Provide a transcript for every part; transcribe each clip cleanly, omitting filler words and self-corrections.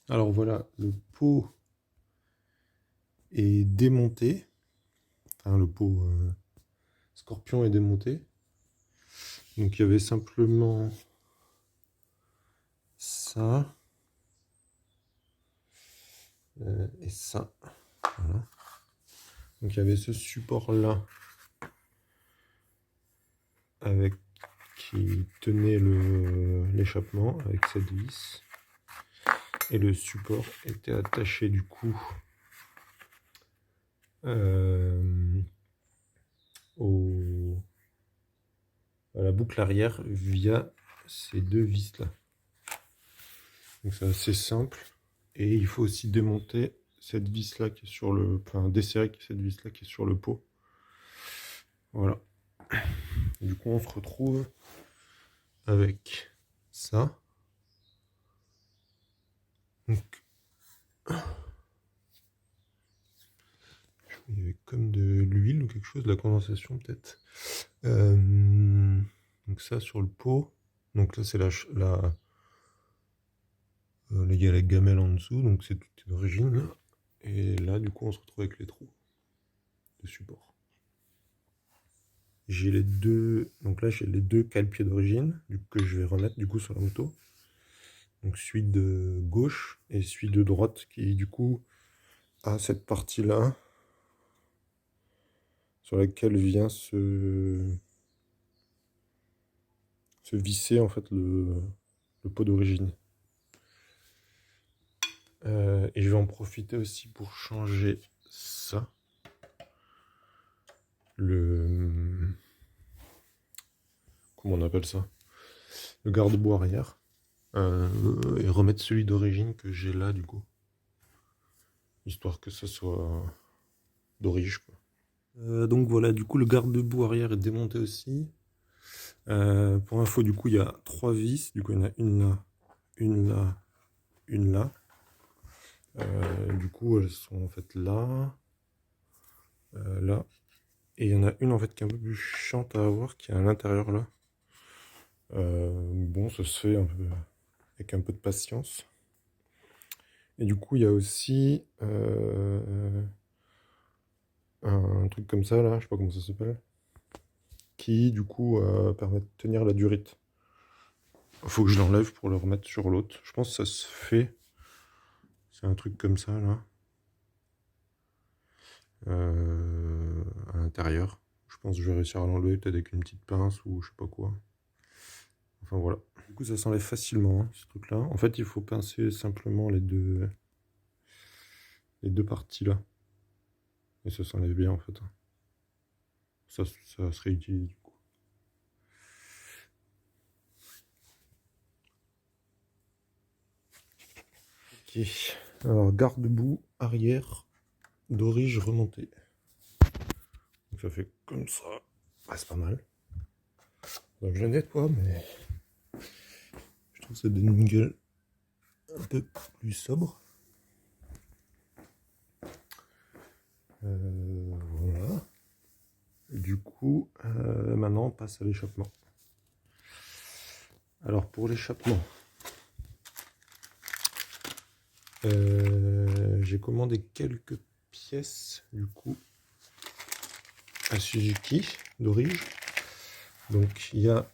Alors voilà, le pot est démonté. Enfin, le pot Scorpion est démonté. Donc il y avait simplement ça et ça. Voilà. Donc il y avait ce support-là avec qui tenait l'échappement avec cette vis. Et le support était attaché du coup euh, au, à la boucle arrière via ces deux vis là. Donc c'est assez simple. Et il faut aussi démonter cette vis là qui est sur le. Enfin desserrer cette vis là qui est sur le pot. Voilà. Du coup on se retrouve avec ça. Donc il y avait comme de l'huile ou quelque chose, de la condensation peut-être. Donc ça sur le pot. Donc là c'est il y a la gamelle en dessous, donc c'est toute d'origine. Et là du coup on se retrouve avec les trous de support. J'ai les deux, donc là j'ai les deux cale-pieds d'origine que je vais remettre du coup sur la moto. Donc celui de gauche et celui de droite qui du coup a cette partie là sur laquelle vient se visser en fait le pot d'origine. Et je vais en profiter aussi pour changer ça. Comment on appelle ça? Le garde-boue arrière. Et remettre celui d'origine que j'ai là du coup. Histoire que ce soit d'origine quoi. Donc voilà, du coup le garde-boue arrière est démonté aussi. Pour info, du coup il y a 3 vis. Du coup il y en a une là, une là, une là. Du coup elles sont en fait là, là. Et il y en a une en fait qui est un peu plus chiante à avoir, qui est à l'intérieur là. Bon, ça se fait un peu avec un peu de patience. Et du coup, il y a aussi un truc comme ça là, je sais pas comment ça s'appelle, qui du coup permet de tenir la durite. Faut que je l'enlève pour le remettre sur l'autre. Je pense que ça se fait. C'est un truc comme ça là, à l'intérieur. Je pense que je vais réussir à l'enlever peut-être avec une petite pince ou je sais pas quoi. Enfin voilà. Du coup, ça s'enlève facilement hein, ce truc là. En fait, il faut pincer simplement les deux parties là. Et ça s'enlève bien en fait. Ça se réutilise du coup. Ok. Alors garde-boue arrière d'origine remontée. Donc ça fait comme ça. Ah, c'est pas mal. Donc je nettoie, mais je trouve que ça donne une gueule un peu plus sobre. Voilà. Et du coup, maintenant on passe à l'échappement. Alors pour l'échappement, j'ai commandé quelques pièces du coup à Suzuki d'origine. Donc il y a,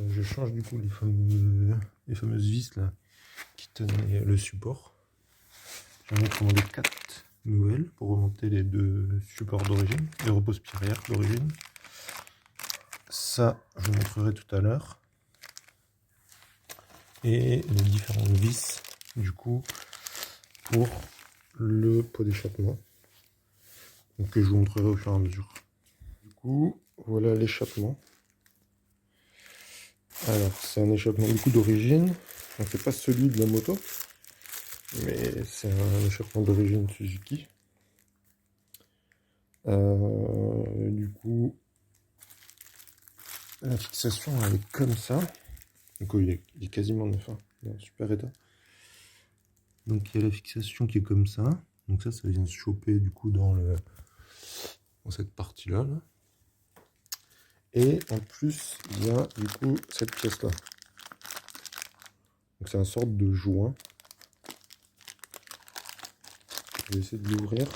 je change du coup les fameuses vis là qui tenaient le support. J'en ai commandé 4 nouvelles pour remonter les deux supports d'origine, les repose-pieds arrière d'origine. Ça, je vous montrerai tout à l'heure. Et les différentes vis du coup pour le pot d'échappement. Donc que je vous montrerai au fur et à mesure. Du coup, voilà l'échappement. Alors, c'est un échappement du coup d'origine. Donc c'est pas celui de la moto, mais c'est un échappement d'origine Suzuki. Du coup, la fixation elle est comme ça. Donc il est quasiment neuf, hein. Il est en super état. Donc il y a la fixation qui est comme ça. Donc ça vient se choper du coup dans cette partie-là. Là. Et en plus, il y a du coup cette pièce-là. Donc c'est un sorte de joint Je vais essayer de l'ouvrir.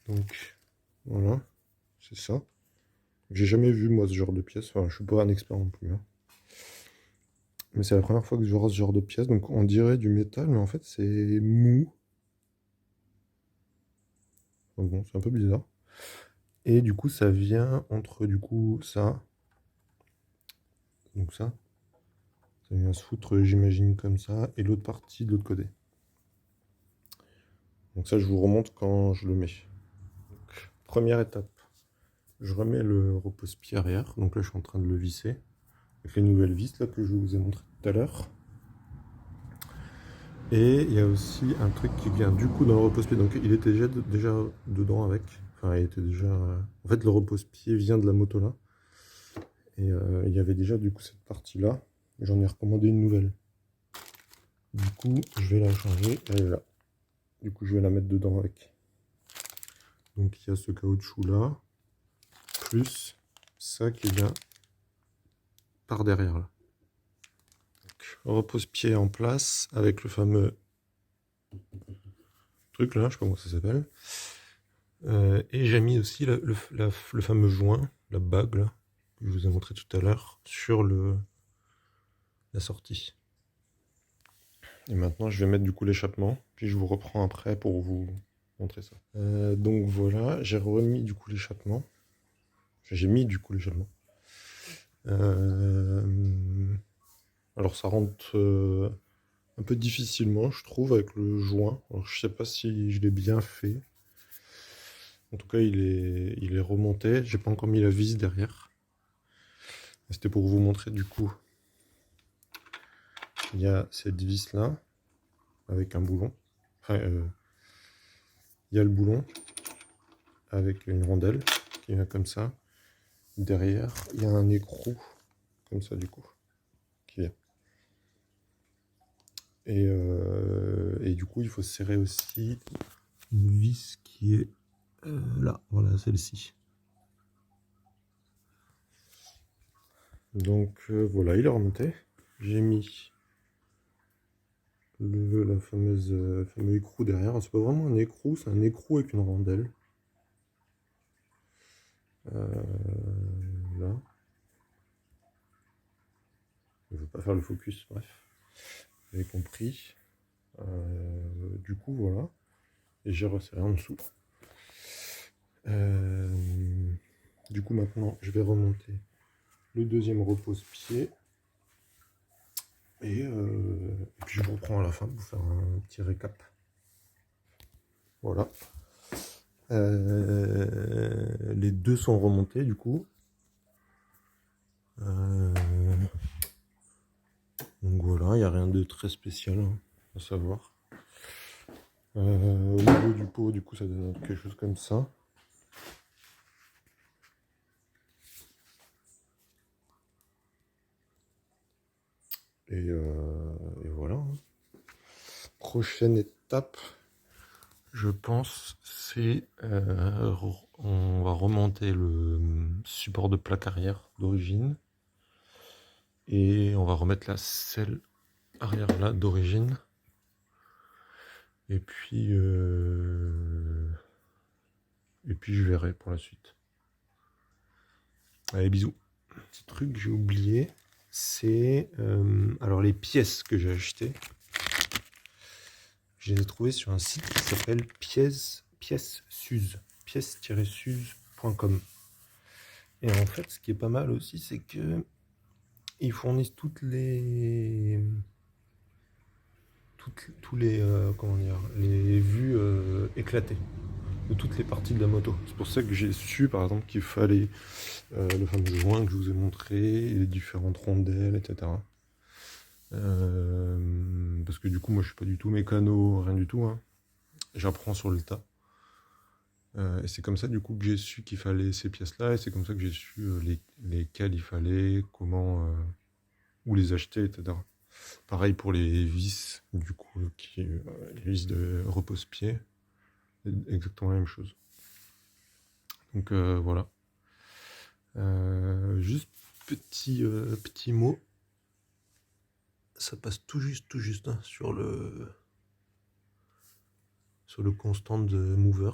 Donc voilà, c'est ça. J'ai jamais vu moi ce genre de pièce. Enfin, je suis pas un expert non plus, hein. Mais c'est la première fois que je vois ce genre de pièce. Donc on dirait du métal, mais en fait c'est mou. Enfin, bon, c'est un peu bizarre. Et du coup, ça vient entre du coup ça. Donc ça vient se foutre, j'imagine, comme ça. Et l'autre partie de l'autre côté. Donc ça, je vous remonte quand je le mets. Donc, première étape. Je remets le repose-pied arrière. Donc là, je suis en train de le visser. Avec les nouvelles vis là, que je vous ai montré tout à l'heure. Et il y a aussi un truc qui vient du coup dans le repose-pied. Donc il était déjà dedans avec. Enfin, il était déjà. En fait, le repose-pied vient de la moto là. Et il y avait déjà du coup cette partie-là. J'en ai recommandé une nouvelle. Du coup, je vais la changer. Elle est là. Du coup, je vais la mettre dedans avec. Donc il y a ce caoutchouc là. Plus ça qui vient par derrière là. Repose-pied en place avec le fameux truc là, je sais pas comment ça s'appelle. Et j'ai mis aussi le fameux joint, la bague là, que je vous ai montré tout à l'heure, sur la sortie. Et maintenant je vais mettre du coup l'échappement, puis je vous reprends après pour vous montrer ça. Donc voilà, j'ai remis du coup l'échappement. J'ai mis du coup l'échappement. Alors ça rentre un peu difficilement, je trouve, avec le joint. Alors, je sais pas si je l'ai bien fait. En tout cas, il est remonté. J'ai pas encore mis la vis derrière. C'était pour vous montrer du coup. Il y a cette vis là avec un boulon. Enfin, il y a le boulon avec une rondelle qui vient comme ça. Derrière, il y a un écrou comme ça du coup qui vient. Et du coup, il faut serrer aussi une vis qui est là. Voilà, celle-ci. Donc voilà, il est remonté. J'ai mis la fameux écrou derrière. C'est pas vraiment un écrou, c'est un écrou avec une rondelle. Là. Je ne veux pas faire le focus, bref. Vous avez compris. Du coup, voilà. Et j'ai resserré en dessous. Du coup, maintenant, je vais remonter le deuxième repose-pied. Et puis je vous reprends à la fin pour faire un petit récap. Voilà. Les deux sont remontés du coup. Donc voilà, il n'y a rien de très spécial hein, à savoir. Au niveau du pot, du coup, ça donne quelque chose comme ça. Et voilà. Prochaine étape, je pense, c'est on va remonter le support de plaque arrière d'origine. Et on va remettre la selle arrière là d'origine. Et puis je verrai pour la suite. Allez, bisous. Petit truc que j'ai oublié, c'est alors les pièces que j'ai achetées. Je les ai trouvées sur un site qui s'appelle pièces-suse, pièces-suse.com. Et en fait, ce qui est pas mal aussi, c'est que ils fournissent tous les comment dire, les vues éclatées de toutes les parties de la moto. C'est pour ça que j'ai su par exemple qu'il fallait le fameux joint que je vous ai montré, les différentes rondelles, etc. Parce que du coup moi je suis pas du tout mécano, rien du tout, hein. J'apprends sur le tas. Et c'est comme ça du coup que j'ai su qu'il fallait ces pièces là, et c'est comme ça que j'ai su lesquelles il fallait, comment, où les acheter, etc. Pareil pour les vis, du coup, les vis de repose-pied, exactement la même chose. Donc voilà. petit mot. Ça passe tout juste hein, sur le constant de mover.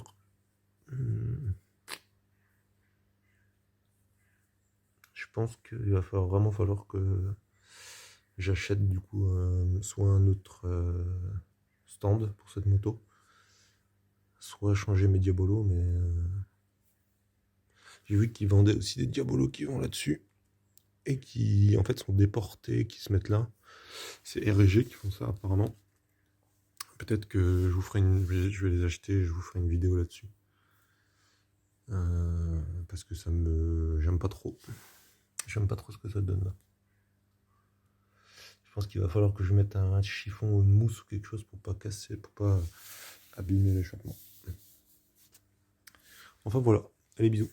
Je pense qu'il va vraiment falloir que j'achète du coup soit un autre stand pour cette moto, soit changer mes diabolos, mais j'ai vu qu'ils vendaient aussi des diabolos qui vont là-dessus et qui en fait sont déportés, qui se mettent là. C'est RG qui font ça apparemment. Peut-être que je vous ferai je vais les acheter et je vous ferai une vidéo là-dessus. Parce que j'aime pas trop. J'aime pas trop ce que ça donne là. Je pense qu'il va falloir que je mette un chiffon ou une mousse ou quelque chose pour pas casser, pour pas abîmer l'échappement. Enfin voilà, allez bisous.